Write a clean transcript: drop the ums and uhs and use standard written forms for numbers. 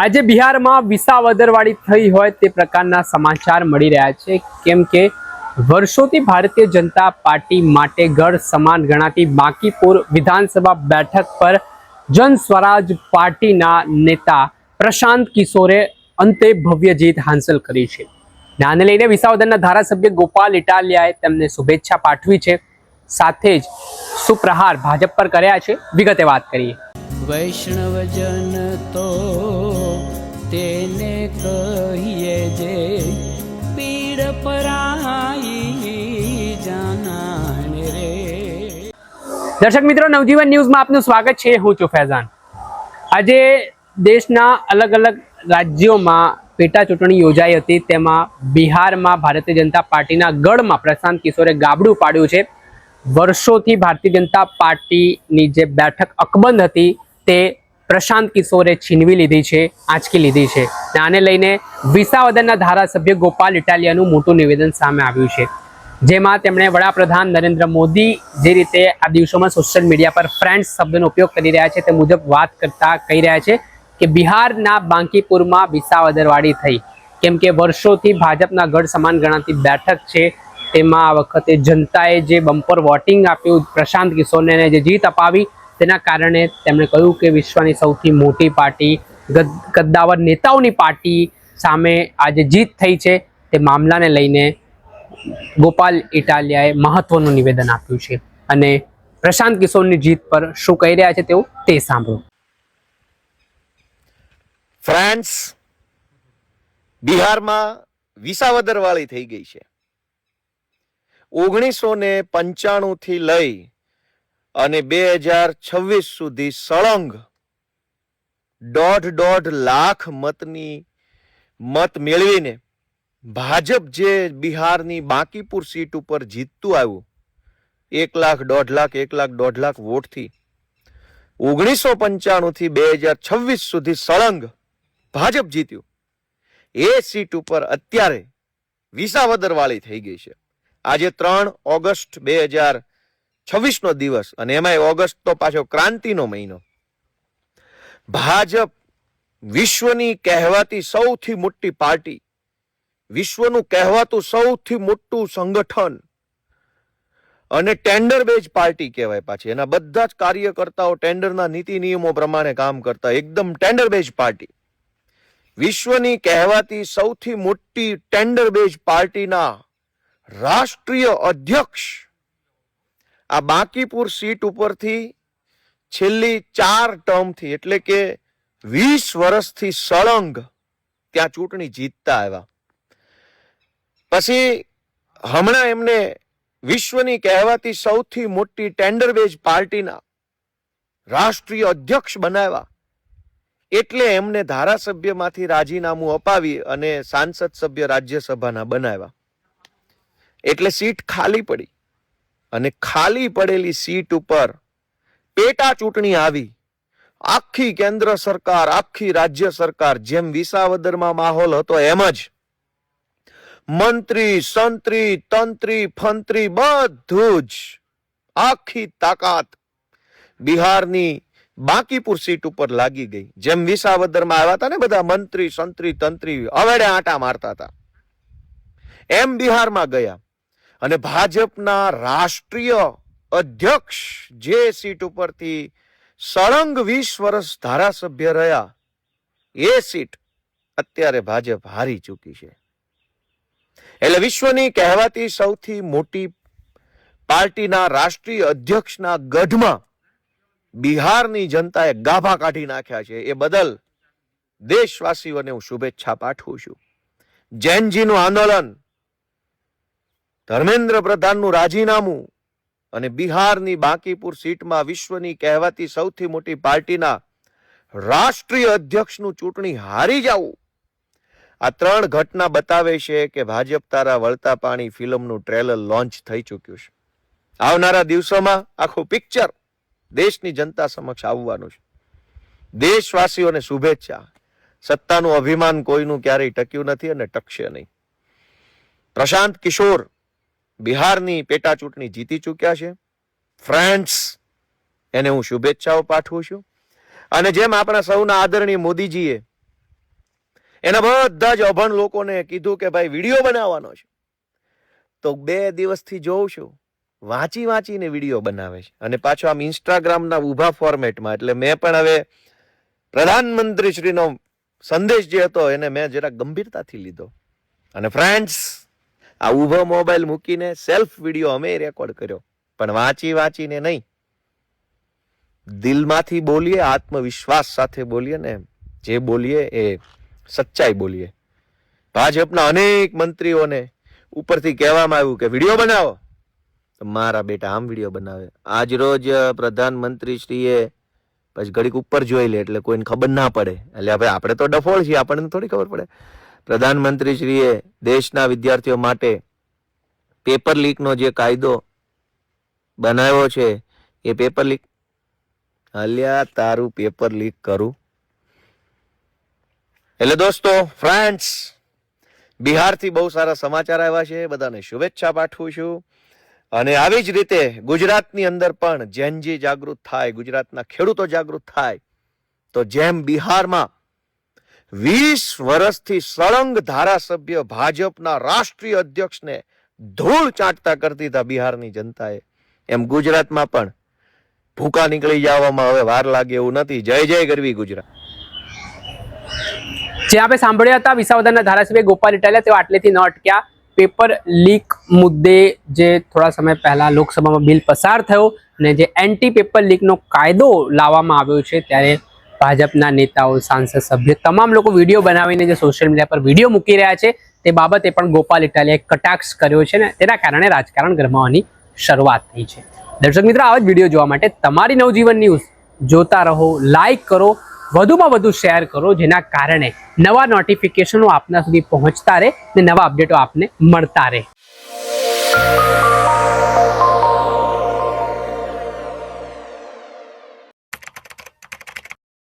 આજે બિહારમાં વિસાવદરવાળી થઈ હોય તે પ્રકારના સમાચાર મળી રહ્યા છે, કેમ કે વર્ષોથી ભારતીય જનતા પાર્ટી માટે ગઢ સમાન ગણાતી બાંકીપુર વિધાનસભા બેઠક પર જન સ્વરાજ પાર્ટીના નેતા પ્રશાંત કિશોરે અંતે ભવ્ય જીત હાંસલ કરી છે. આને લઈને વિસાવદરના ધારાસભ્ય ગોપાલ ઇટાલિયાએ તેમને શુભેચ્છા પાઠવી છે. સાથે જ સુપ્રહાર ભાજપ પર કર્યા છે. વિગતે વાત કરીએ. વૈષ્ણવજન તો તેને કહીએ જે પીડ પરાઈ જાનાને રે. દર્શક મિત્રો, નવજીવન ન્યૂઝમાં આપનું સ્વાગત છે. હું છું ફૈઝાન. આજે દેશના અલગ અલગ રાજ્યોમાં પેટા ચૂંટણી યોજાઈ હતી. તેમાં બિહારમાં ભારતીય જનતા પાર્ટીના ગઢમાં પ્રશાંત કિશોરે ગાબડું પાડ્યું છે. વર્ષોથી ભારતીય જનતા પાર્ટીની જે બેઠક અકબંધ હતી તે પ્રશાંત કિશોરે છીનવી લીધી છે, આંચકી લીધી છે. આને લઈને વિસાવદરના ધારાસભ્ય ગોપાલ ઇટાલિયાનું મોટું નિવેદન સામે આવ્યું છે, જેમાં તેમણે વડાપ્રધાન નરેન્દ્ર મોદી જે રીતે આ દિવસોમાં સોશિયલ મીડિયા પર ફ્રેન્ડ્સ શબ્દનો ઉપયોગ કરી રહ્યા છે તે મુજબ વાત કરતા કહી રહ્યા છે કે બિહારના બાંકીપુરમાં વિસાવદરવાળી થઈ, કેમ કે વર્ષોથી ભાજપના ગઢ સમાન ગણાતી બેઠક છે. તેમાં આ વખતે જનતાએ જે બમ્પર વોટિંગ આપ્યું, પ્રશાંત કિશોરને જે જીત અપાવી, તેના કારણે તેમણે કહ્યું કે વિશ્વની સૌથી મોટી પાર્ટી, કદ્દાવર નેતાઓની પાર્ટી સામે આજે જીત થઈ છે. તે મામલાને લઈને ગોપાલ ઇટાલિયાએ મહત્વનું નિવેદન આપ્યું છે અને પ્રશાંત કિશોરની જીત પર શું કહી રહ્યા છે તેવું તે સાંભળો. ફ્રાન્સ બિહારમાં વિસાવદરવાળી થઈ ગઈ છે. 1995 થી લઈ અને 2026 સુધી સળંગ 1.5 લાખ મત મેળવીને ભાજપ જે બિહારની બાંકીપુર સીટ ઉપર જીતતું આવ્યું 1 લાખ 1.5 લાખ વોટથી 1995 થી 2026 સુધી સળંગ ભાજપ જીત્યું. એ સીટ ઉપર અત્યારે વિસાવદરવાળી થઈ ગઈ છે. આજે 3 ઓગસ્ટ 2026 નો દિવસ, અને એમાં ઓગસ્ટ તો પાછો ક્રાંતિનો મહિનો. ભાજપ વિશ્વની કહેવાતી સૌથી મોટી પાર્ટી, વિશ્વનું કહેવાતું સૌથી મોટું સંગઠન અને ટેન્ડર બેઝ પાર્ટી કહેવાય. પાછી એના બધા જ કાર્યકર્તાઓ ટેન્ડરના નીતિ નિયમો પ્રમાણે કામ કરતા એકદમ ટેન્ડર બેઝ પાર્ટી. વિશ્વની કહેવાતી સૌથી મોટી ટેન્ડર બેઝ પાર્ટીના રાષ્ટ્રીય અધ્યક્ષ આ બાંકીપુર સીટ ઉપરથી છેલ્લી 4 ટર્મથી, એટલે કે 20 વર્ષથી સળંગ ત્યાં ચૂંટણી જીતતા આવ્યા. પછી હમણાં એમને વિશ્વની કહેવાતી સૌથી મોટી ટેન્ડર બેઝ પાર્ટીના રાષ્ટ્રીય અધ્યક્ષ બનાવ્યા. એટલે એમને ધારાસભ્યમાંથી રાજીનામું અપાવી અને સાંસદ સભ્ય રાજ્યસભાના બનાવ્યા. એટલે સીટ ખાલી પડી અને ખાલી પડેલી સીટ ઉપર પેટા ચૂંટણી આવી. આખી કેન્દ્ર સરકાર, આખી રાજ્ય સરકાર, જેમ વિસાવદરમાં માહોલ હતો એમ જ મંત્રી, સંત્રી, તંત્રી, ફંત્રી બધું જ આખી તાકાત બિહારની બાંકીપુર સીટ ઉપર લાગી ગઈ. જેમ વિસાવદરમાં આવ્યા હતા ને બધા મંત્રી, સંત્રી, તંત્રી અવેડે આંટા મારતા હતા, એમ બિહારમાં ગયા. અને ભાજપના રાષ્ટ્રીય અધ્યક્ષ જે સીટ ઉપરથી સળંગ 20 વર્ષ ધારાસભ્ય રહ્યા, એ સીટ અત્યારે ભાજપ હારી ચૂકી છે. એટલે વિશ્વની કહેવાતી સૌથી મોટી પાર્ટીના રાષ્ટ્રીય અધ્યક્ષના ગઢમાં બિહારની જનતાએ ગાભા કાઢી નાખ્યા છે. એ બદલ દેશવાસીઓને હું શુભેચ્છા પાઠવું છું. જૈનજીનું આંદોલન, ધર્મેન્દ્ર પ્રધાનનું રાજીનામું અને બિહારની બાંકીપુર સીટમાં વિશ્વની કહેવાતી સૌથી મોટી પાર્ટીના રાષ્ટ્રીય અધ્યક્ષનું ચૂંટણી હારી જવું, આ 3 ઘટના બતાવે છે કે ભાજપ તારા વળતા પાણી ફિલ્મનું ટ્રેલર લોન્ચ થઈ ચૂક્યું છે. આવનારા દિવસોમાં આખું પિક્ચર દેશની જનતા સમક્ષ આવવાનું છે. દેશવાસીઓને શુભેચ્છા. સત્તાનું અભિમાન કોઈનું ક્યારેય ટક્યું નથી અને ટકશે નહીં. પ્રશાંત કિશોર બિહારની પેટા ચૂંટણી જીતી ચૂક્યા છે. ફ્રાન્સ એને હું શુભેચ્છાઓ પાઠવું છું. અને જેમ આપણા સૌના આદરણીય મોદીજીએ એના બધા જ અભણ લોકોને કીધું કે ભાઈ વિડીયો બનાવવાનો છે. તો 2 દિવસથી જોઉં છું વાંચીને વિડીયો બનાવે છે, અને પાછો આમ ઇન્સ્ટાગ્રામના ઊભા ફોર્મેટમાં. એટલે મેં પણ હવે પ્રધાનમંત્રી શ્રીનો સંદેશ જે હતો એને મેં જરા ગંભીરતાથી લીધો. અને ફ્રેન્ડ્સ, આ ઊભો મોબાઈલ મૂકીને સેલ્ફ વિડીયો અમે રેકોર્ડ કર્યો, પણ વાંચીને નહીં, દિલમાંથી બોલીએ, આત્મવિશ્વાસ સાથે બોલીએ ને જે બોલીએ એ સચ્ચાઈ બોલીએ. ભાજપના અનેક મંત્રીઓને ઉપરથી કહેવામાં આવ્યું કે વિડીયો બનાવો, તો મારા બેટા આમ વિડીયો બનાવે. આજ રોજ પ્રધાનમંત્રી શ્રીએ પછી ઘડીક ઉપર જોઈ લે એટલે કોઈને ખબર ના પડે. એટલે હવે આપણે તો ડફોળ છીએ, આપણને થોડી ખબર પડે. પ્રધાનમંત્રી શ્રીએ દેશના વિદ્યાર્થીઓ માટે પેપર લીકનો જે કાયદો બનાવ્યો છે, એ પેપર લીક, અલ્યા તારું પેપર લીક કરું. એટલે દોસ્તો, ફ્રેન્ડ્સ, બિહારથી બહુ સારા સમાચાર આવ્યા છે, બધાને શુભેચ્છા પાઠવું છું. અને આવી જ રીતે ગુજરાતની અંદર પણ જેનજી જાગૃત થાય, ગુજરાતના ખેડૂતો જાગૃત થાય, તો જેમ બિહારમાં 20 વર્ષથી સળંગ ધારાસભ્ય ભાજપના રાષ્ટ્રીય અધ્યક્ષને ધૂળ ચાટતા કરતી હતા બિહારની જનતાએ, એમ ગુજરાતમાં પણ ભૂકા નીકળી જવામાં હવે વાર લાગે એવું નથી. જય જય ગરવી ગુજરાત. જે આપણે સાંભળ્યા હતા વિસાવદરના ધારાસભ્ય ગોપાલ ઇટાલિયા, તેઓ આટલેથી ન અટક્યા. પેપર લીક મુદ્દે જે થોડા સમય પહેલા લોકસભામાં બિલ પસાર થયો અને જે એન્ટી પેપર લીકનો કાયદો લાવવામાં આવ્યો છે, ત્યારે ભાજપના નેતાઓ, સાંસદ સભ્ય તમામ લોકો વિડીયો બનાવીને જે સોશિયલ મીડિયા પર વિડીયો મૂકી રહ્યા છે, તે બાબતે પણ ગોપાલ ઇટાલિયાએ કટાક્ષ કર્યો છે ને તેના કારણે રાજકારણ ગરમાવાની શરૂઆત થઈ છે. દર્શક મિત્રો, આવા જ વિડીયો જોવા માટે તમારી નવજીવન ન્યૂઝ જોતા રહો, લાઈક કરો, વધુમાં વધુ શેર કરો, જેના કારણે નવા નોટિફિકેશનો આપના સુધી પહોંચતા રહે ને નવા અપડેટો આપને મળતા રહે.